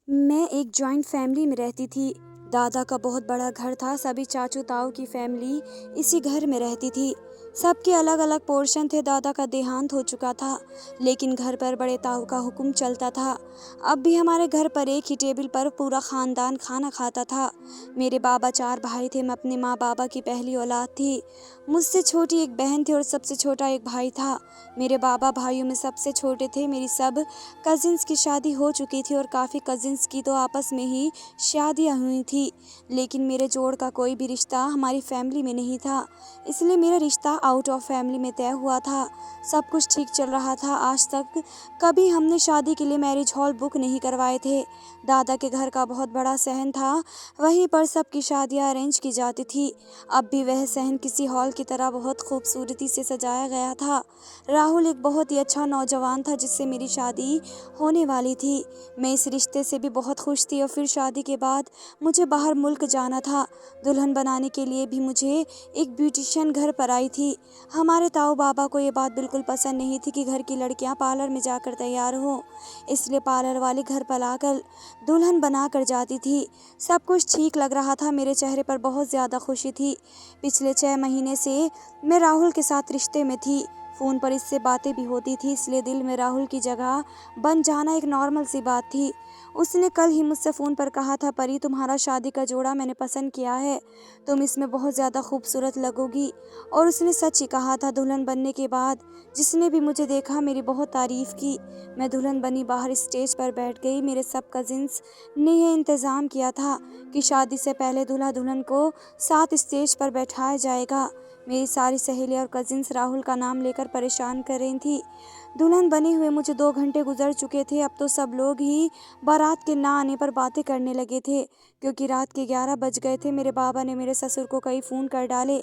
मैं एक joint family में रहती थी। दादा का बहुत बड़ा घर था। सभी चाचू ताऊ की फैमिली इसी घर में रहती थी। सबके अलग अलग पोर्शन थे। दादा का देहांत हो चुका था, लेकिन घर पर बड़े ताऊ का हुक्म चलता था। अब भी हमारे घर पर एक ही टेबल पर पूरा खानदान खाना खाता था। मेरे बाबा 4 भाई थे। मैं अपने माँ बाबा की पहली औलाद थी। मुझसे छोटी एक बहन थी और सबसे छोटा एक भाई था। मेरे बाबा भाइयों में सबसे छोटे थे। मेरी सब कजिन्स की शादी हो चुकी थी और काफ़ी कजिन्स की तो आपस में ही शादियां हुई थी, लेकिन मेरे जोड़ का कोई भी रिश्ता हमारी फैमिली में नहीं था। इसलिए मेरा रिश्ता आउट ऑफ फैमिली में तय हुआ था। सब कुछ ठीक चल रहा था। आज तक कभी हमने शादी के लिए मैरिज हॉल बुक नहीं करवाए थे। दादा के घर का बहुत बड़ा सहन था, वहीं पर सबकी शादियां अरेंज की जाती थी। अब भी वह सहन किसी हॉल की तरह बहुत खूबसूरती से सजाया गया था। राहुल एक बहुत ही अच्छा नौजवान था जिससे मेरी शादी होने वाली थी। मैं इस रिश्ते से भी बहुत खुश थी और फिर शादी के बाद मुझे बाहर मुल्क जाना था। दुल्हन बनाने के लिए भी मुझे एक ब्यूटिशियन घर पर आई थी। हमारे ताऊ बाबा को ये बात बिल्कुल पसंद नहीं थी कि घर की लड़कियां पार्लर में जाकर तैयार हो, इसलिए पार्लर वाली घर पर आकर दुल्हन बना कर जाती थी। सब कुछ ठीक लग रहा था। मेरे चेहरे पर बहुत ज़्यादा खुशी थी। पिछले 6 महीने से मैं राहुल के साथ रिश्ते में थी। फ़ोन पर इससे बातें भी होती थी, इसलिए दिल में राहुल की जगह बन जाना एक नॉर्मल सी बात थी। उसने कल ही मुझसे फ़ोन पर कहा था, परी तुम्हारा शादी का जोड़ा मैंने पसंद किया है, तुम इसमें बहुत ज़्यादा खूबसूरत लगोगी। और उसने सच ही कहा था। दुल्हन बनने के बाद जिसने भी मुझे देखा मेरी बहुत तारीफ़ की। मैं दुल्हन बनी बाहर स्टेज पर बैठ गई। मेरे सब कजिन्स ने यह इंतज़ाम किया था कि शादी से पहले दूल्हा दुल्हन को साथ स्टेज पर बैठाया जाएगा। मेरी सारी सहेलियां और कजिन्स राहुल का नाम लेकर परेशान कर रही थी। दुल्हन बने हुए मुझे 2 घंटे गुजर चुके थे। अब तो सब लोग ही बारात के ना आने पर बातें करने लगे थे, क्योंकि रात के 11 बज गए थे। मेरे बाबा ने मेरे ससुर को कई फ़ोन कर डाले,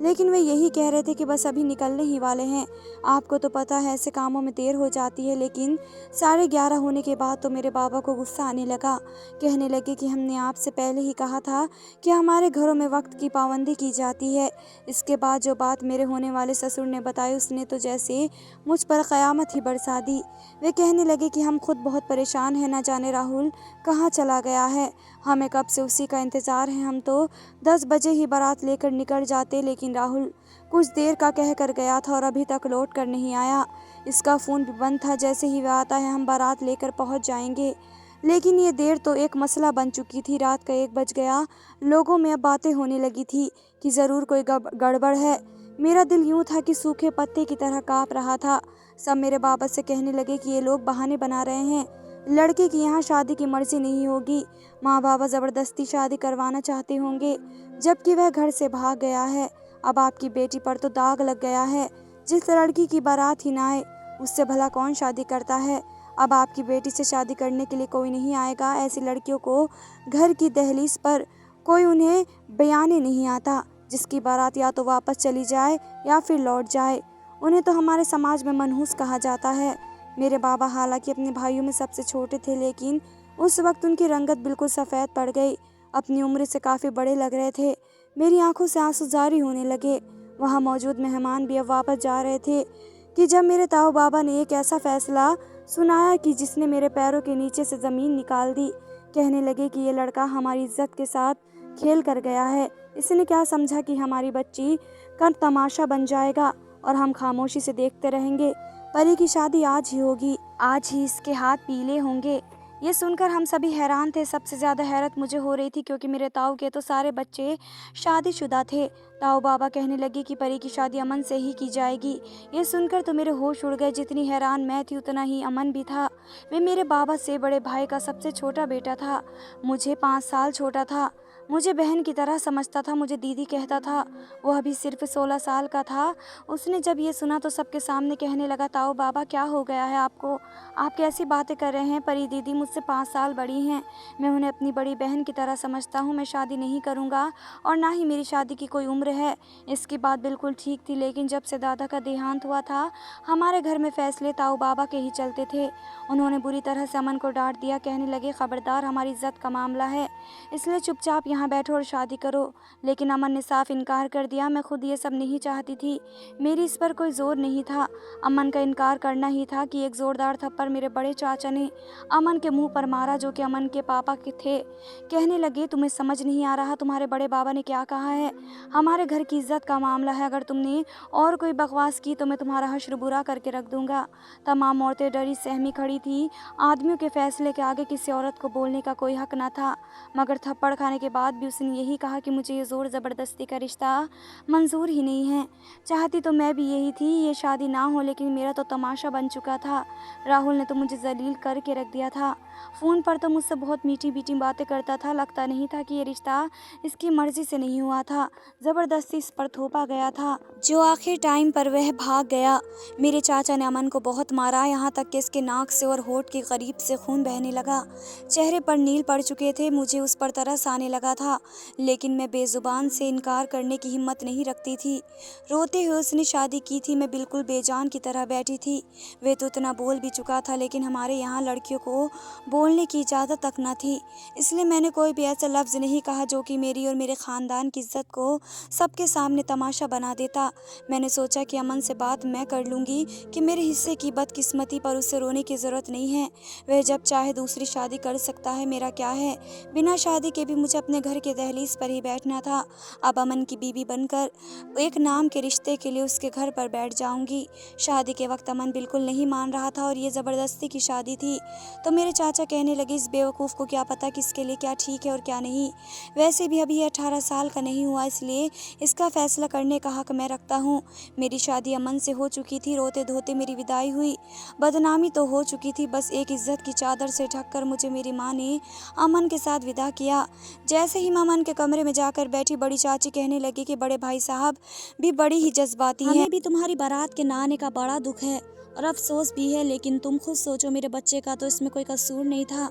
लेकिन वे यही कह रहे थे कि बस अभी निकलने ही वाले हैं। आपको तो पता है ऐसे कामों में देर हो जाती है। लेकिन 11:30 होने के बाद तो मेरे बाबा को गुस्सा आने लगा। कहने लगे कि हमने आपसे पहले ही कहा था कि हमारे घरों में वक्त की पाबंदी की जाती है। इसके बाद जो बात मेरे होने वाले ससुर ने बताई, उसने तो जैसे मुझ पर क़यामत ही बरसा दी। वे कहने लगे कि हम खुद बहुत परेशान हैं, न जाने राहुल कहाँ चला गया है। हमें कब से उसी का इंतज़ार है। हम तो 10 बजे ही बारात लेकर निकल जाते, लेकिन राहुल कुछ देर का कह कर गया था और अभी तक लौट कर नहीं आया। इसका फ़ोन भी बंद था। जैसे ही वह आता है हम बारात लेकर पहुँच जाएंगे। लेकिन ये देर तो एक मसला बन चुकी थी। रात का 1 बज गया। लोगों में अब बातें होने लगी थी कि ज़रूर कोई गड़बड़ है। मेरा दिल यूं था कि सूखे पत्ते की तरह काँप रहा था। सब मेरे बाबा से कहने लगे कि ये लोग बहाने बना रहे हैं, लड़के की यहाँ शादी की मर्जी नहीं होगी। माँ बाबा ज़बरदस्ती शादी करवाना चाहते होंगे, जबकि वह घर से भाग गया है। अब आपकी बेटी पर तो दाग लग गया है। जिस लड़की की बारात ही ना आए, उससे भला कौन शादी करता है। अब आपकी बेटी से शादी करने के लिए कोई नहीं आएगा। ऐसी लड़कियों को घर की दहलीज पर कोई उन्हें बयाने नहीं आता, जिसकी बारात या तो वापस चली जाए या फिर लौट जाए। उन्हें तो हमारे समाज में मनहूस कहा जाता है। मेरे बाबा हालांकि अपने भाइयों में सबसे छोटे थे, लेकिन उस वक्त उनकी रंगत बिल्कुल सफ़ेद पड़ गई। अपनी उम्र से काफ़ी बड़े लग रहे थे। मेरी आंखों से आंसू जारी होने लगे। वहाँ मौजूद मेहमान भी अब वापस जा रहे थे कि जब मेरे ताऊ बाबा ने एक ऐसा फैसला सुनाया कि जिसने मेरे पैरों के नीचे से ज़मीन निकाल दी। कहने लगे कि ये लड़का हमारी इज्जत के साथ खेल कर गया है। इसने क्या समझा कि हमारी बच्ची का तमाशा बन जाएगा और हम खामोशी से देखते रहेंगे। परी की शादी आज ही होगी, आज ही इसके हाथ पीले होंगे। ये सुनकर हम सभी हैरान थे। सबसे ज़्यादा हैरत मुझे हो रही थी, क्योंकि मेरे ताऊ के तो सारे बच्चे शादीशुदा थे। ताऊ बाबा कहने लगे कि परी की शादी अमन से ही की जाएगी। ये सुनकर तो मेरे होश उड़ गए। जितनी हैरान मैं थी, उतना ही अमन भी था। वे मेरे बाबा से बड़े भाई का सबसे छोटा बेटा था। मुझे 5 साल छोटा था। मुझे बहन की तरह समझता था। मुझे दीदी कहता था। वो अभी सिर्फ 16 साल का था। उसने जब ये सुना तो सबके सामने कहने लगा, ताऊ बाबा क्या हो गया है आपको, आप कैसी बातें कर रहे हैं। परी दीदी मुझसे 5 साल बड़ी हैं। मैं उन्हें अपनी बड़ी बहन की तरह समझता हूँ। मैं शादी नहीं करूँगा और ना ही मेरी शादी की कोई उम्र है। इसकी बात बिल्कुल ठीक थी, लेकिन जब से दादा का देहांत हुआ था, हमारे घर में फैसले ताऊ बाबा के ही चलते थे। उन्होंने बुरी तरह से अमन को डांट दिया। कहने लगे, खबरदार, हमारी इज्जत का मामला है, इसलिए चुपचाप यहाँ यहाँ बैठो और शादी करो। लेकिन अमन ने साफ इनकार कर दिया। मैं खुद ये सब नहीं चाहती थी, मेरी इस पर कोई जोर नहीं था। अमन का इनकार करना ही था कि एक जोरदार थप्पड़ मेरे बड़े चाचा ने अमन के मुंह पर मारा, जो कि अमन के पापा के थे। कहने लगे, तुम्हें समझ नहीं आ रहा तुम्हारे बड़े बाबा ने क्या कहा है? हमारे घर की इज्जत का मामला है, अगर तुमने और कोई बकवास की तो मैं तुम्हारा हश्र बुरा करके रख दूंगा। तमाम औरतें डरी सहमी खड़ी थी। आदमियों के फैसले के आगे किसी औरत को बोलने का कोई हक न था। मगर थप्पड़ खाने के बाद भी उसने यही कहा कि मुझे ये ज़ोर ज़बरदस्ती का रिश्ता मंजूर ही नहीं है। चाहती तो मैं भी यही थी, ये शादी ना हो, लेकिन मेरा तो तमाशा बन चुका था। राहुल ने तो मुझे जलील करके रख दिया था। फ़ोन पर तो मुझसे बहुत मीठी मीठी बातें करता था। लगता नहीं था कि ये रिश्ता इसकी मर्ज़ी से नहीं हुआ था, ज़बरदस्ती इस पर थोपा गया था, जो आखिर टाइम पर वह भाग गया। मेरे चाचा ने अमन को बहुत मारा, यहाँ तक कि इसके नाक से और होठ के करीब से खून बहने लगा। चेहरे पर नील पड़ चुके थे। मुझे उस पर तरस आने लगा था, लेकिन मैं बेजुबान से इनकार करने की हिम्मत नहीं रखती थी। रोते हुए उसने शादी की थी, मैं बिल्कुल बेजान की तरह बैठी थी। वे तो इतना बोल भी चुका था, लेकिन हमारे यहाँ लड़कियों को बोलने की इजाज़त तक न थी। इसलिए मैंने कोई भी ऐसा लफ्ज़ नहीं कहा जो कि मेरी और मेरे ख़ानदान की इज्जत को सबके सामने तमाशा बना देता। मैंने सोचा कि अमन से बात मैं कर लूँगी कि मेरे हिस्से की बदकिस्मती पर उसे रोने की ज़रूरत नहीं है। वह जब चाहे दूसरी शादी कर सकता है, मेरा क्या है। बिना शादी के भी मुझे अपने घर के दहलीज पर ही बैठना था। अब अमन की बीवी बनकर एक नाम के रिश्ते के लिए उसके घर पर बैठ जाऊंगी। शादी के वक्त अमन बिल्कुल नहीं मान रहा था और ये ज़बरदस्ती की शादी थी। तो मेरे चाचा कहने लगे, इस बेवकूफ़ को क्या पता किसके लिए क्या ठीक है और क्या नहीं। वैसे भी अभी ये 18 साल का नहीं हुआ, इसलिए इसका फैसला करने का हक मैं रखता हूँ। मेरी शादी अमन से हो चुकी थी, रोते धोते मेरी विदाई हुई। बदनामी तो हो चुकी थी, बस एक इज्जत की चादर से ढककर मुझे मेरी माँ ने अमन के साथ विदा किया। जैसे ही मैं अमन के कमरे में जाकर बैठी, बड़ी चाची कहने लगी कि बड़े भाई साहब भी बड़ी ही जज्बाती हैं। हमें भी तुम्हारी बारात के ना आने का बड़ा दुख है और अफसोस भी है, लेकिन तुम खुद सोचो, मेरे बच्चे का तो इसमें कोई कसूर नहीं था।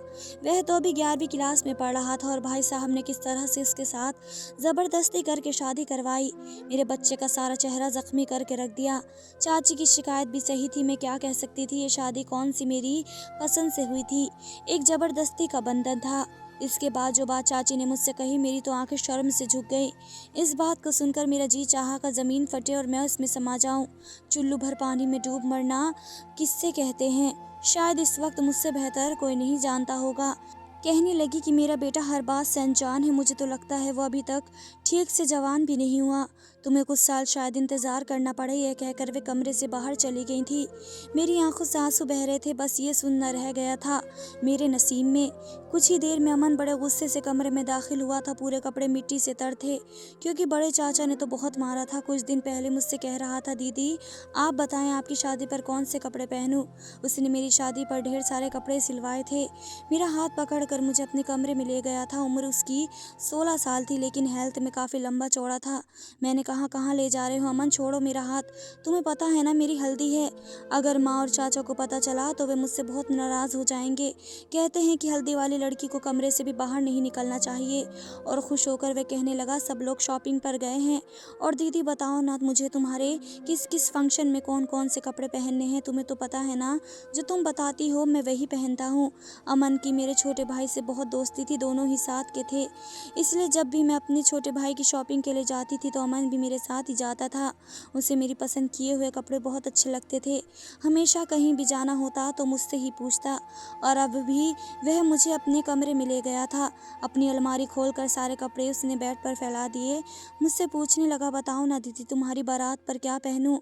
वह तो अभी 11वीं क्लास में पढ़ रहा था और भाई साहब ने किस तरह से उसके साथ ज़बरदस्ती करके शादी करवाई, मेरे बच्चे का सारा चेहरा ज़ख्मी करके रख दिया। चाची की शिकायत भी सही थी, मैं क्या कह सकती थी। ये शादी कौन सी मेरी पसंद से हुई थी, एक ज़बरदस्ती का बंधन था। इसके बाद जो बात चाची ने मुझसे कही, मेरी तो आंखें शर्म से झुक गई। इस बात को सुनकर मेरा जी चाहा का ज़मीन फटे और मैं उसमें समा जाऊं। चुल्लू भर पानी में डूब मरना किससे कहते हैं, शायद इस वक्त मुझसे बेहतर कोई नहीं जानता होगा। कहने लगी कि मेरा बेटा हर बात से अनजान है, मुझे तो लगता है वो अभी तक ठीक से जवान भी नहीं हुआ। तुम्हें कुछ साल शायद इंतज़ार करना पड़े। यह कहकर वे कमरे से बाहर चली गई थी। मेरी आंखों से आंसू बह रहे थे, बस ये सुनना रह गया था मेरे नसीब में। कुछ ही देर में अमन बड़े गुस्से से कमरे में दाखिल हुआ था। पूरे कपड़े मिट्टी से तर थे, क्योंकि बड़े चाचा ने तो बहुत मारा था। कुछ दिन पहले मुझसे कह रहा था, दीदी आप बताएं आपकी शादी पर कौन से कपड़े पहनूं। उसने मेरी शादी पर ढेर सारे कपड़े सिलवाए थे। मेरा हाथ पकड़कर मुझे अपने कमरे में ले गया था। उम्र उसकी 16 साल थी, लेकिन हेल्थ में काफ़ी लंबा चौड़ा था। मैंने कहा, कहाँ ले जा रहे हो अमन, छोड़ो मेरा हाथ, तुम्हें पता है ना मेरी हल्दी है। अगर माँ और चाचा को पता चला तो वे मुझसे बहुत नाराज़ हो जाएंगे। कहते हैं कि हल्दी वाली लड़की को कमरे से भी बाहर नहीं निकलना चाहिए। और खुश होकर वे कहने लगा, सब लोग शॉपिंग पर गए हैं और दीदी बताओ ना मुझे तुम्हारे किस किस फंक्शन में कौन कौन से कपड़े पहनने हैं। तुम्हें तो पता है ना, जो तुम बताती हो मैं वही पहनता हूँ। अमन की मेरे छोटे भाई से बहुत दोस्ती थी, दोनों ही साथ के थे, इसलिए जब भी मैं अपने छोटे भाई की शॉपिंग के लिए जाती थी तो अमन भी मेरे साथ ही जाता था। उसे मेरी पसंद किए हुए कपड़े बहुत अच्छे लगते थे। हमेशा कहीं भी जाना होता तो मुझसे ही पूछता। और अब भी वह मुझे अपने कमरे में ले गया था। अपनी अलमारी खोलकर सारे कपड़े उसने बेड पर फैला दिए। मुझसे पूछने लगा, बताओ ना दीदी तुम्हारी बारात पर क्या पहनूं,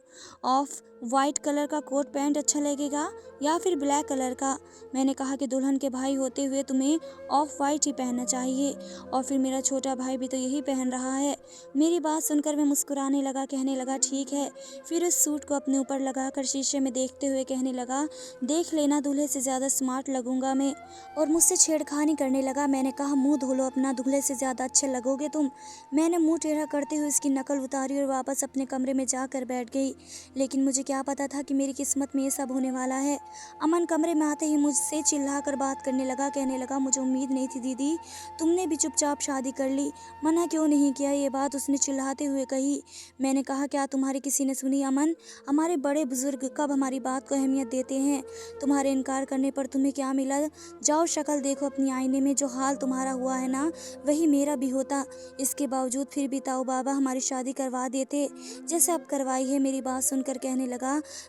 ऑफ वाइट कलर का कोट पैंट अच्छा लगेगा या फिर ब्लैक कलर का। मैंने कहा कि दुल्हन के भाई होते हुए तुम्हें ऑफ वाइट ही पहनना चाहिए, और फिर मेरा छोटा भाई भी तो यही पहन रहा है। मेरी बात सुनकर वह मुस्कुराने लगा, कहने लगा ठीक है। फिर उस सूट को अपने ऊपर लगाकर शीशे में देखते हुए कहने लगा, देख लेना दूल्हे से ज़्यादा स्मार्ट लगूंगा मैं। और मुझसे छेड़खानी करने लगा। मैंने कहा, मुंह धो लो अपना, दूल्हे से ज़्यादा अच्छे लगोगे तुम। मैंने मुंह टेढ़ा करते हुए उसकी नकल उतारी और वापस अपने कमरे में जाकर बैठ गई। लेकिन मुझे क्या क्या पता था कि मेरी किस्मत में ये सब होने वाला है। अमन कमरे में आते ही मुझसे चिल्लाकर बात करने लगा, कहने लगा, मुझे उम्मीद नहीं थी दीदी, तुमने भी चुपचाप शादी कर ली, मना क्यों नहीं किया? ये बात उसने चिल्लाते हुए कही। मैंने कहा, क्या तुम्हारी किसी ने सुनी अमन? हमारे बड़े बुजुर्ग कब हमारी बात को अहमियत देते हैं? तुम्हारे इनकार करने पर तुम्हें क्या मिला? जाओ शक्ल देखो अपनी आईने में, जो हाल तुम्हारा हुआ है ना, वही मेरा भी होता। इसके बावजूद फिर भी ताऊ बाबा हमारी शादी करवा देते जैसे अब करवाई है। मेरी बात सुनकर कहने लगा,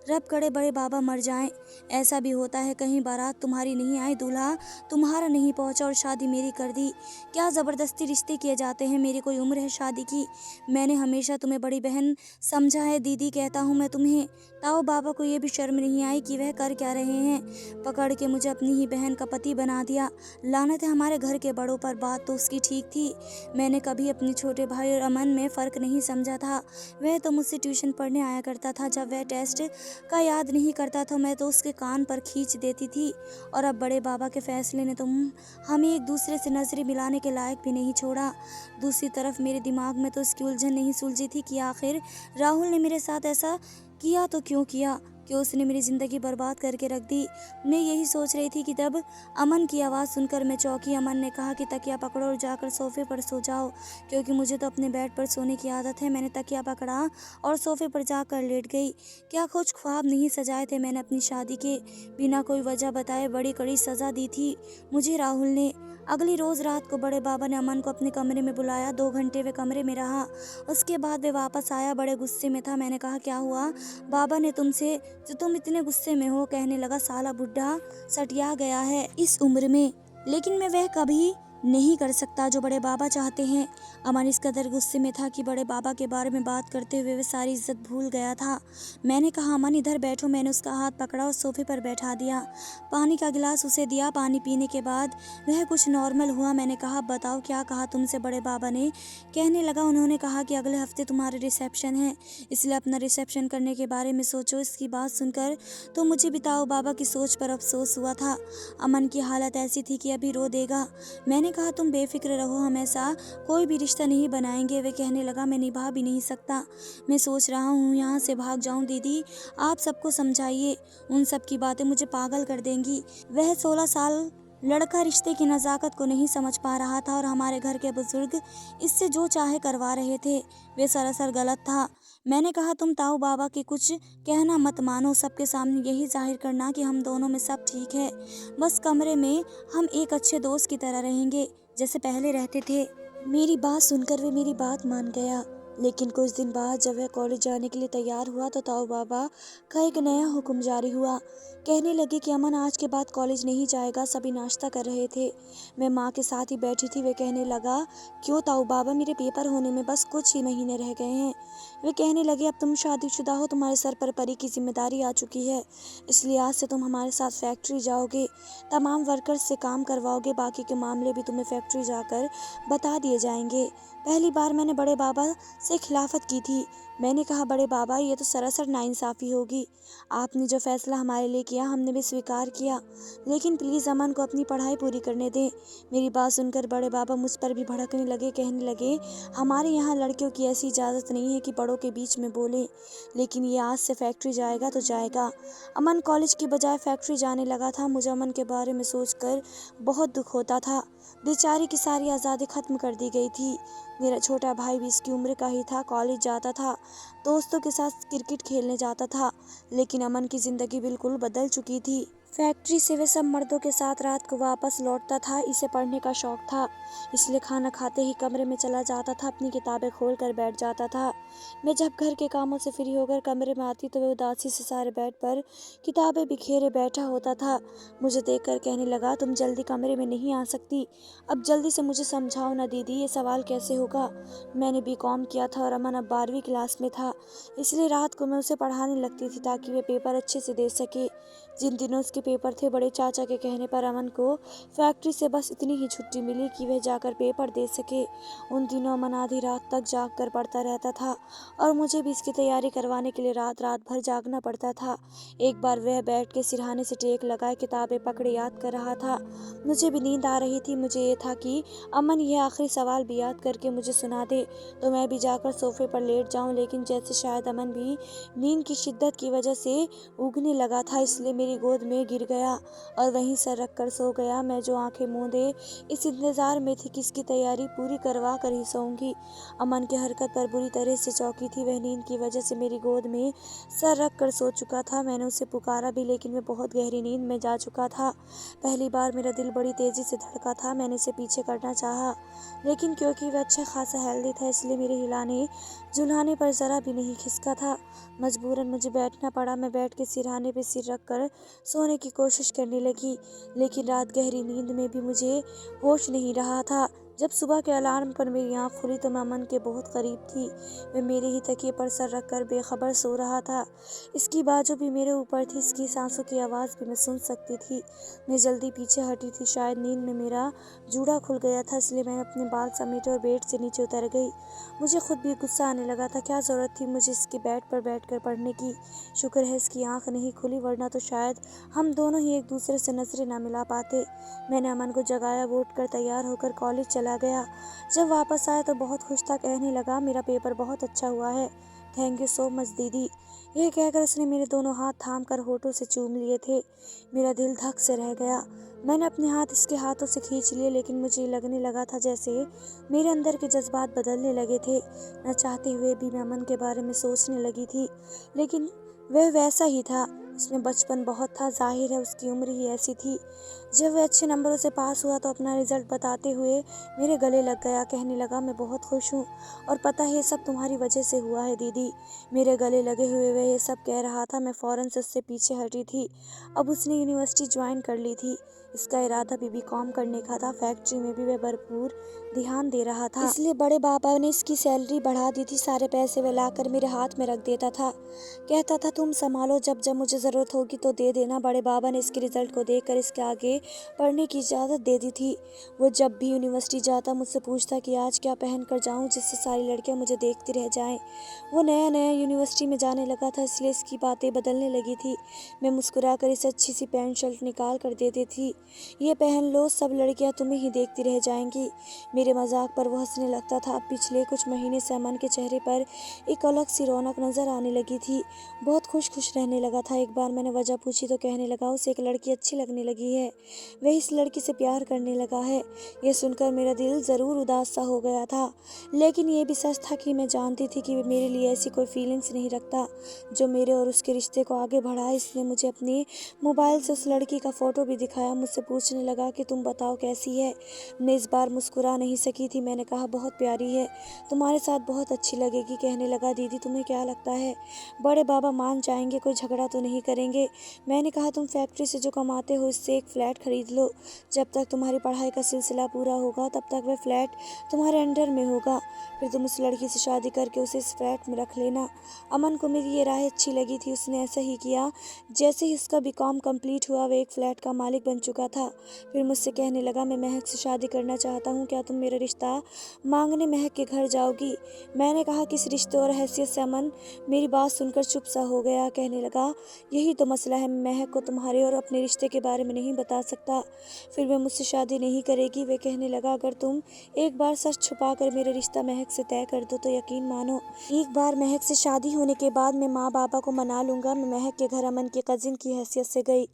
रब करे बड़े बाबा मर जाएं। ऐसा भी होता है, कहीं बारात तुम्हारी नहीं आई, दूल्हा तुम्हारा नहीं पहुंचा और शादी मेरी कर दी। क्या ज़बरदस्ती रिश्ते किए जाते हैं? मेरी कोई उम्र है शादी की? मैंने हमेशा तुम्हें बड़ी बहन समझा है दीदी, कहता हूँ मैं तुम्हें। ताऊ बाबा को ये भी शर्म नहीं आई कि वह कर क्या रहे हैं? पकड़ के मुझे अपनी ही बहन का पति बना दिया। लानत है हमारे घर के बड़ों पर। बात तो उसकी ठीक थी, मैंने कभी अपने छोटे भाई और अमन में फ़र्क नहीं समझा था। वह तो मुझसे ट्यूशन पढ़ने आया करता था, जब वह टेस्ट का याद नहीं करता था मैं तो उसके कान पर खींच देती थी। और अब बड़े बाबा के फैसले ने तो हमें एक दूसरे से नजरें मिलाने के लायक भी नहीं छोड़ा। दूसरी तरफ मेरे दिमाग में तो इसकी उलझन नहीं सुलझी थी कि आखिर राहुल ने मेरे साथ ऐसा किया तो क्यों किया, कि उसने मेरी ज़िंदगी बर्बाद करके रख दी। मैं यही सोच रही थी कि तब अमन की आवाज़ सुनकर मैं चौंकी। अमन ने कहा कि तकिया पकड़ो और जाकर सोफे पर सो जाओ, क्योंकि मुझे तो अपने बेड पर सोने की आदत है। मैंने तकिया पकड़ा और सोफे पर जाकर लेट गई। क्या कुछ ख्वाब नहीं सजाए थे मैंने अपनी शादी के? बिना कोई वजह बताए बड़ी कड़ी सज़ा दी थी मुझे राहुल ने। अगली रोज़ रात को बड़े बाबा ने अमन को अपने कमरे में बुलाया। 2 घंटे वे कमरे में रहा, उसके बाद वे वापस आया। बड़े गुस्से में था। मैंने कहा, क्या हुआ बाबा ने तुमसे जो तुम इतने गुस्से में हो? कहने लगा, साला बुढ़ा सटिया गया है इस उम्र में, लेकिन मैं वह कभी नहीं कर सकता जो बड़े बाबा चाहते हैं। अमन इस कदर गुस्से में था कि बड़े बाबा के बारे में बात करते हुए वह सारी इज्जत भूल गया था। मैंने कहा, अमन इधर बैठो। मैंने उसका हाथ पकड़ा और सोफे पर बैठा दिया। पानी का गिलास उसे दिया। पानी पीने के बाद वह कुछ नॉर्मल हुआ। मैंने कहा, बताओ क्या कहा तुमसे बड़े बाबा ने? कहने लगा, उन्होंने कहा कि अगले हफ्ते तुम्हारे रिसेप्शन है, इसलिए अपना रिसेप्शन करने के बारे में सोचो। इसकी बात सुनकर तो मुझे भी ताऊ बाबा की सोच पर अफसोस हुआ था। अमन की हालत ऐसी थी कि अभी रो देगा। मैंने कहा, तुम बेफिक्र रहो, हम ऐसा कोई भी रिश्ता नहीं बनाएंगे। वे कहने लगा, मैं निभा भी नहीं सकता। मैं सोच रहा हूँ यहाँ से भाग जाऊँ। दीदी आप सबको समझाइए, उन सब की बातें मुझे पागल कर देंगी। वह 16 साल लड़का रिश्ते की नज़ाकत को नहीं समझ पा रहा था और हमारे घर के बुजुर्ग इससे जो चाहे करवा रहे थे। वे सरासर गलत था। मैंने कहा, तुम ताऊ बाबा की कुछ कहना मत मानो, सबके सामने यही जाहिर करना कि हम दोनों में सब ठीक है। बस कमरे में हम एक अच्छे दोस्त की तरह रहेंगे जैसे पहले रहते थे। मेरी बात सुनकर वे मेरी बात मान गया। लेकिन कुछ दिन बाद जब वह कॉलेज जाने के लिए तैयार हुआ तो ताऊ बाबा का एक नया हुक्म जारी हुआ। कहने लगे कि अमन आज के बाद कॉलेज नहीं जाएगा। सभी नाश्ता कर रहे थे, मैं माँ के साथ ही बैठी थी। वे कहने लगा, क्यों ताऊ बाबा, मेरे पेपर होने में बस कुछ ही महीने रह गए हैं। वे कहने लगे, अब तुम शादीशुदा हो, तुम्हारे सर पर परी की जिम्मेदारी आ चुकी है, इसलिए आज से तुम हमारे साथ फैक्ट्री जाओगे, तमाम वर्कर्स से काम करवाओगे, बाकी के मामले भी तुम्हें फैक्ट्री जाकर बता दिए जाएंगे। पहली बार मैंने बड़े बाबा से खिलाफत की थी। मैंने कहा, बड़े बाबा ये तो सरासर नाइंसाफ़ी होगी। आपने जो फैसला हमारे लिए किया हमने भी स्वीकार किया, लेकिन प्लीज़ अमन को अपनी पढ़ाई पूरी करने दें। मेरी बात सुनकर बड़े बाबा मुझ पर भी भड़कने लगे। कहने लगे, हमारे यहाँ लड़कियों की ऐसी इजाज़त नहीं है कि बड़ों के बीच में बोलें, लेकिन ये आज से फैक्ट्री जाएगा तो जाएगा। अमन कॉलेज की बजाय फैक्ट्री जाने लगा था। मुझे अमन के बारे में सोचकर बहुत दुख होता था। बेचारी की सारी आज़ादी ख़त्म कर दी गई थी। मेरा छोटा भाई भी इसकी उम्र का ही था, कॉलेज जाता था, दोस्तों के साथ क्रिकेट खेलने जाता था, लेकिन अमन की ज़िंदगी बिल्कुल बदल चुकी थी। फैक्ट्री से वह सब मर्दों के साथ रात को वापस लौटता था। इसे पढ़ने का शौक था, इसलिए खाना खाते ही कमरे में चला जाता था, अपनी किताबें खोलकर बैठ जाता था। मैं जब घर के कामों से फ्री होकर कमरे में आती तो वह उदासी से सारे बेड पर किताबें बिखेरे बैठा होता था। मुझे देखकर कहने लगा, तुम जल्दी कमरे में नहीं आ सकती? अब जल्दी से मुझे समझाओ ना दीदी, ये सवाल कैसे होगा? मैंने बीकॉम किया था और अमन अब 12वीं क्लास में था, इसलिए रात को मैं उसे पढ़ाने लगती थी ताकि वह पेपर अच्छे से दे सके। जिन दिनों उसकी पेपर थे। बड़े चाचा के कहने पर अमन को फैक्ट्री से बस इतनी ही छुट्टी मिली कि वह जाकर पेपर दे सके। उन दिनों अमन आधी रात तक जाग कर पढ़ता रहता था और मुझे भी इसकी तैयारी करवाने के लिए रात रात भर जागना पड़ता था। एक बार वह बैठ के सिरहाने से टेक लगाए किताबें पकड़े याद कर रहा था। मुझे भी नींद आ रही थी। मुझे ये था कि अमन ये आखिरी सवाल भी याद करके मुझे सुना दे तो मैं भी जाकर सोफे पर लेट जाऊं, लेकिन जैसे शायद अमन भी नींद की शिद्दत की वजह से उगने लगा था, इसलिए मेरी गोद में गिर गया और वहीं सर रख कर सो गया। मैं जो आंखें मूंदे इस इंतजार में थी कि इसकी तैयारी पूरी करवा कर ही सोऊंगी। अमन की हरकत पर बुरी तरह से चौंकी थी। वह नींद की वजह से मेरी गोद में सर रख कर सो चुका था। मैंने उसे पुकारा भी, लेकिन वह बहुत गहरी नींद में जा चुका था। पहली बार मेरा दिल बड़ी तेजी से धड़का था। मैंने उसे पीछे करना चाहा, लेकिन क्योंकि वह अच्छा खासा हेल्दी था इसलिए मेरे हिलाने झुलाने पर जरा भी नहीं खिसका था। मजबूरन मुझे बैठना पड़ा। मैं बैठ के सिरहाने पे सिर रख कर सोने की कोशिश करने लगी, लेकिन रात गहरी नींद में भी मुझे होश नहीं रहा था। जब सुबह के अलार्म पर मेरी आँख खुली तो मैं अमन के बहुत करीब थी। वह मेरे ही तकिए पर सर रखकर बेखबर सो रहा था। इसकी बाजू भी मेरे ऊपर थी। इसकी सांसों की आवाज़ भी मैं सुन सकती थी। मैं जल्दी पीछे हटी थी। शायद नींद में मेरा जूड़ा खुल गया था, इसलिए मैंने अपने बाल समेटे और बेड से नीचे उतर गई। मुझे खुद भी गुस्सा आने लगा था। क्या ज़रूरत थी मुझे इसके बेड पर बैठकर पढ़ने की। शुक्र है इसकी आँख नहीं खुली, वरना तो शायद हम दोनों ही एक दूसरे से नजरें न मिला पाते। मैंने अमन को जगाया। वो उठकर तैयार होकर कॉलेज चला गया। जब वापस आया तो बहुत खुश था। कहने लगा, मेरा पेपर बहुत अच्छा हुआ है। थैंक यू सो मच दीदी। यह कहकर उसने मेरे दोनों हाथ थाम कर होठों से चूम लिए थे। मेरा दिल धक से रह गया। मैंने अपने हाथ इसके हाथों से खींच लिए, लेकिन मुझे लगने लगा था जैसे मेरे अंदर के जज्बात बदलने लगे थे। न चाहते हुए भी मैं अमन के बारे में सोचने लगी थी, लेकिन वह वैसा ही था। इसमें बचपन बहुत था। जाहिर है उसकी उम्र ही ऐसी थी। जब वह अच्छे नंबरों से पास हुआ तो अपना रिजल्ट बताते हुए मेरे गले लग गया। कहने लगा, मैं बहुत खुश हूँ और पता है ये सब तुम्हारी वजह से हुआ है दीदी। मेरे गले लगे हुए वह ये सब कह रहा था। मैं फ़ौरन से उससे पीछे हटी थी। अब उसने यूनिवर्सिटी ज्वाइन कर ली थी। इसका इरादा भी बीकॉम करने का था। फैक्ट्री में भी वह भरपूर ध्यान दे रहा था, इसलिए बड़े पापा ने इसकी सैलरी बढ़ा दी थी। सारे पैसे वह लाकर मेरे हाथ में रख देता था। कहता था, तुम संभालो, जब जब मुझे ज़रूरत होगी तो दे देना। बड़े बाबा ने इसके रिजल्ट को देखकर इसके आगे पढ़ने की इजाज़त दे दी थी। वो जब भी यूनिवर्सिटी जाता मुझसे पूछता कि आज क्या पहन कर जाऊँ जिससे सारी लड़कियाँ मुझे देखती रह जाएं। वो नया नया यूनिवर्सिटी में जाने लगा था, इसलिए इसकी बातें बदलने लगी थी। मैं मुस्कुरा कर इसे अच्छी सी पैंट शर्ट निकाल कर देती थी। ये पहन लो, सब लड़कियाँ तुम्हें ही देखती रह जाएंगी। मेरे मजाक पर वो हंसने लगता था। अब पिछले कुछ महीने से अमन के चेहरे पर एक अलग सी रौनक नजर आने लगी थी। बहुत खुश खुश रहने लगा था। एक बार मैंने वजह पूछी तो कहने लगा, उसे एक लड़की अच्छी लगने लगी है, वह इस लड़की से प्यार करने लगा है। यह सुनकर मेरा दिल ज़रूर उदास सा हो गया था, लेकिन ये भी सच था कि मैं जानती थी कि मेरे लिए ऐसी कोई फीलिंग्स नहीं रखता जो मेरे और उसके रिश्ते को आगे बढ़ाए। इसने मुझे अपने मोबाइल से उस लड़की का फ़ोटो भी दिखाया। मुझसे पूछने लगा कि तुम बताओ कैसी है। मैं इस बार मुस्कुरा नहीं सकी थी। मैंने कहा, बहुत प्यारी है, तुम्हारे साथ बहुत अच्छी लगेगी। कहने लगा, दीदी तुम्हें क्या लगता है बड़े बाबा मान जाएंगे, कोई झगड़ा तो नहीं करेंगे। मैंने कहा, तुम फैक्ट्री से जो कमाते हो इससे एक फ़्लैट खरीद लो। जब तक तुम्हारी पढ़ाई का सिलसिला पूरा होगा तब तक वह फ्लैट तुम्हारे अंडर में होगा। फिर तुम उस लड़की से शादी करके उसे इस फ्लैट में रख लेना। अमन को मेरी ये राय अच्छी लगी थी। उसने ऐसा ही किया। जैसे ही उसका बीकॉम कंप्लीट हुआ वह एक फ्लैट का मालिक बन चुका था। फिर मुझसे कहने लगा, मैं महक से शादी करना चाहता हूँ, क्या तुम मेरा रिश्ता मांगने महक के घर जाओगी। मैंने कहा, किस रिश्ते और हैसियत से। अमन मेरी बात सुनकर चुप सा हो गया। कहने लगा, यही तो मसला है, मैं महक को तुम्हारे और अपने रिश्ते के बारे में नहीं बता सकता, फिर वह मुझसे शादी नहीं करेगी। वह कहने लगा, अगर तुम एक बार सच छुपा कर मेरा रिश्ता महक से तय कर दो तो यकीन मानो, एक बार महक से शादी होने के बाद मैं माँ बाबा को मना लूंगा। मैं महक के घर अमन की कजिन की हैसियत से गई।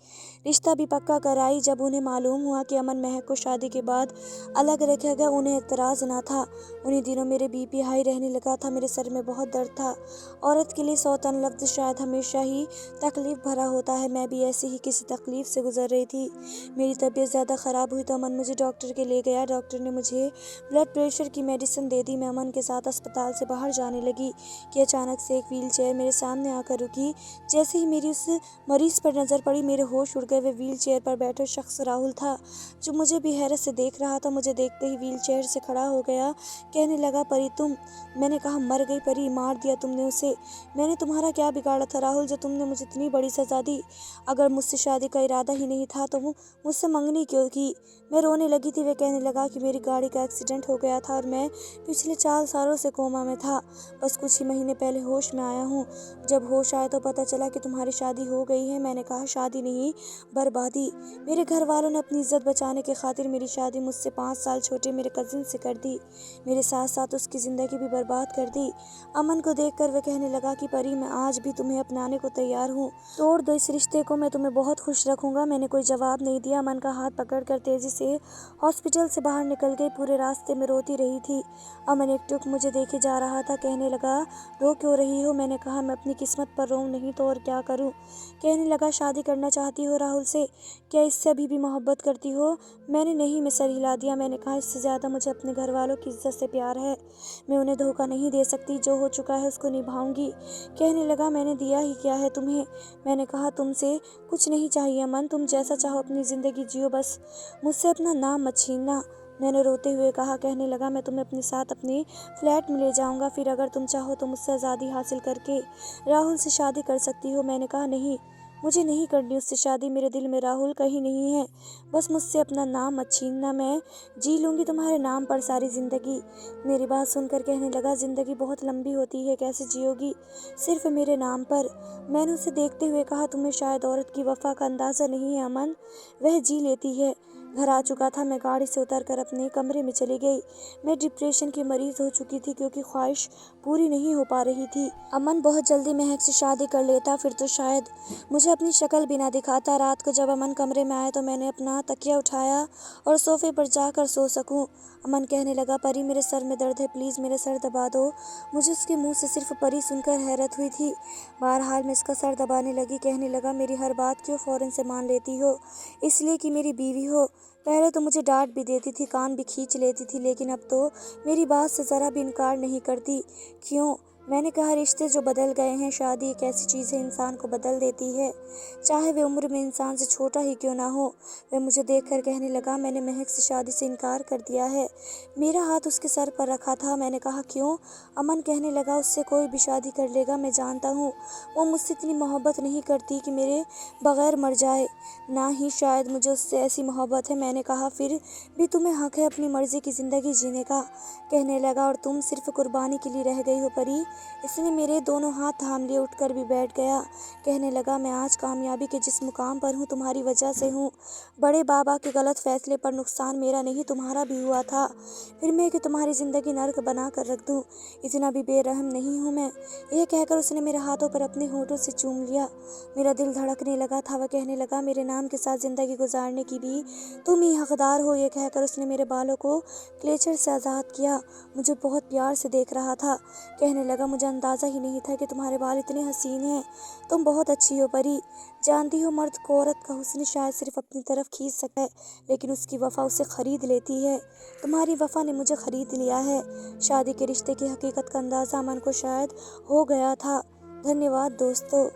रिश्ता भी पक्का कराई। जब उन्हें मालूम हुआ कि अमन महक को शादी के बाद अलग रखेगा, उन्हें एतराज़ ना था। उन्हीं दिनों मेरे बीपी हाई रहने लगा था। मेरे सर में बहुत दर्द था। औरत के लिए सौतन लफ्ज़ शायद हमेशा ही तकलीफ़ भरा होता है। मैं भी ऐसी ही किसी तकलीफ़ से गुजर रही थी। मेरी तबीयत ज़्यादा ख़राब हुई तो अमन मुझे डॉक्टर के ले गया। डॉक्टर ने मुझे ब्लड प्रेशर की मेडिसिन दे दी। मैं अमन के साथ अस्पताल से बाहर जाने लगी कि अचानक से एक व्हील चेयर मेरे सामने आकर रुकी। जैसे ही मेरी उस मरीज़ पर नज़र पड़ी मेरे होश उड़ गए। वह व्हील चेयर पर बैठे शख्स शख्स राहुल था, जो मुझे भी हैरत से देख रहा था। मुझे देखते ही व्हीलचेयर से खड़ा हो गया। कहने लगा, परी तुम? मैंने कहा, मर गई परी, मार दिया तुमने उसे। मैंने तुम्हारा क्या बिगाड़ा था राहुल, जो तुमने मुझे इतनी बड़ी सजा दी? अगर मुझसे शादी का इरादा ही नहीं था तो मुझसे मंगनी क्यों की? मैं रोने लगी थी। वह कहने लगा कि मेरी गाड़ी का एक्सीडेंट हो गया था और मैं पिछले 4 सालों से कोमा में था। बस कुछ ही महीने पहले होश में आया हूँ। जब होश आया तो पता चला कि तुम्हारी शादी हो गई है। मैंने कहा, शादी नहीं, बर्बादी। मेरे घर वालों ने अपनी इज्जत बचाने की खातिर मेरी शादी मुझसे 5 साल छोटे मेरे कजिन से कर दी। मेरे साथ साथ उसकी ज़िंदगी भी बर्बाद कर दी। अमन को देखकर वह कहने लगा कि परी, मैं आज भी तुम्हें अपनाने को तैयार हूँ। तोड़ दो इस रिश्ते को, मैं तुम्हें बहुत खुश रखूंगा। मैंने कोई जवाब नहीं दिया। अमन का हाथ पकड़कर तेजी से हॉस्पिटल से बाहर निकल गई। पूरे रास्ते में रोती रही थी। अमन एकटुक मुझे देखे जा रहा था। कहने लगा, रो क्यों रही हो? मैंने कहा, मैं अपनी किस्मत पर रोऊं नहीं तो और क्या करूं? कहने लगा, शादी करना चाहती हो राहुल से? क्या इससे अभी भी मोहब्बत करती हो? मैंने नहीं में सर हिला दिया। मैंने कहा, इससे ज़्यादा मुझे अपने घर वालों की इज्जत से प्यार है। मैं उन्हें धोखा नहीं दे सकती। जो हो चुका है उसको निभाऊंगी। कहने लगा, मैंने दिया ही क्या है तुम्हें? मैंने कहा, तुमसे कुछ नहीं चाहिए अमन, तुम जैसा चाहो अपनी ज़िंदगी जियो, बस मुझसे अपना नाम मत छीनना। मैंने रोते हुए कहा। कहने लगा, मैं तुम्हें अपने साथ अपने फ्लैट में ले जाऊंगा, फिर अगर तुम चाहो तो मुझसे आज़ादी हासिल करके राहुल से शादी कर सकती हो। मैंने कहा, नहीं, मुझे नहीं करनी उससे शादी। मेरे दिल में राहुल कहीं नहीं है। बस मुझसे अपना नाम मत छीनना। मैं जी लूँगी तुम्हारे नाम पर सारी ज़िंदगी। मेरी बात सुनकर कहने लगा, ज़िंदगी बहुत लंबी होती है, कैसे जियोगी सिर्फ मेरे नाम पर? मैंने उसे देखते हुए कहा, तुम्हें शायद औरत की वफा का अंदाज़ा नहीं है अमन, वह जी लेती है। घर आ चुका था। मैं गाड़ी से उतरकर अपने कमरे में चली गई। मैं डिप्रेशन की मरीज हो चुकी थी, क्योंकि ख्वाहिश पूरी नहीं हो पा रही थी। अमन बहुत जल्दी महक से शादी कर लेता, फिर तो शायद मुझे अपनी शक्ल भी ना दिखाता। रात को जब अमन कमरे में आया तो मैंने अपना तकिया उठाया और सोफे पर जाकर सो सकूं। अमन कहने लगा, परी, मेरे सर में दर्द है, प्लीज़ मेरे सर दबा दो। मुझे उसके मुंह से सिर्फ परी सुनकर हैरत हुई थी। बहरहाल मैं इसका सर दबाने लगी। कहने लगा, मेरी हर बात क्यों फ़ौरन से मान लेती हो? इसलिए कि मेरी बीवी हो? पहले तो मुझे डांट भी देती थी, कान भी खींच लेती थी, लेकिन अब तो मेरी बात से ज़रा भी इनकार नहीं करती। क्यों? मैंने कहा, रिश्ते जो बदल गए हैं। शादी एक ऐसी चीज़ है, इंसान को बदल देती है, चाहे वे उम्र में इंसान से छोटा ही क्यों ना हो। वह मुझे देखकर कहने लगा, मैंने महक से शादी से इनकार कर दिया है। मेरा हाथ उसके सर पर रखा था। मैंने कहा, क्यों? अमन कहने लगा, उससे कोई भी शादी कर लेगा, मैं जानता हूँ। वो मुझसे इतनी मोहब्बत नहीं करती कि मेरे बगैर मर जाए, ना ही शायद मुझे उससे ऐसी मोहब्बत है। मैंने कहा, फिर भी तुम्हें हक है अपनी मर्जी की ज़िंदगी जीने का। कहने लगा, और तुम सिर्फ कुर्बानी के लिए रह गई हो परी। इसने मेरे दोनों हाथ थाम लिए, उठकर भी बैठ गया। कहने लगा, मैं आज कामयाबी के जिस मुकाम पर हूँ तुम्हारी वजह से हूँ। बड़े बाबा के गलत फैसले पर नुकसान मेरा नहीं तुम्हारा भी हुआ था। फिर मैं कि तुम्हारी ज़िंदगी नर्क बना कर रख दूँ, इतना भी बेरहम नहीं हूँ मैं। यह कहकर उसने मेरे हाथों पर अपने होठों से चूम लिया। मेरा दिल धड़कने लगा था। वह कहने लगा, मेरे नाम के साथ ज़िंदगी गुजारने की भी तुम ही हकदार हो। यह कहकर उसने मेरे बालों को क्लेचर से आज़ाद किया। मुझे बहुत प्यार से देख रहा था। कहने लगा, मुझे अंदाज़ा ही नहीं था कि तुम्हारे बाल इतने हसीन हैं। तुम बहुत अच्छी हो परी। जानती हो, मर्द को औरत का हुस्न शायद सिर्फ अपनी तरफ खींच सकता है, लेकिन उसकी वफ़ा उसे ख़रीद लेती है। तुम्हारी वफ़ा ने मुझे ख़रीद लिया है। शादी के रिश्ते की हकीकत का अंदाज़ा अमन को शायद हो गया था। धन्यवाद दोस्तों।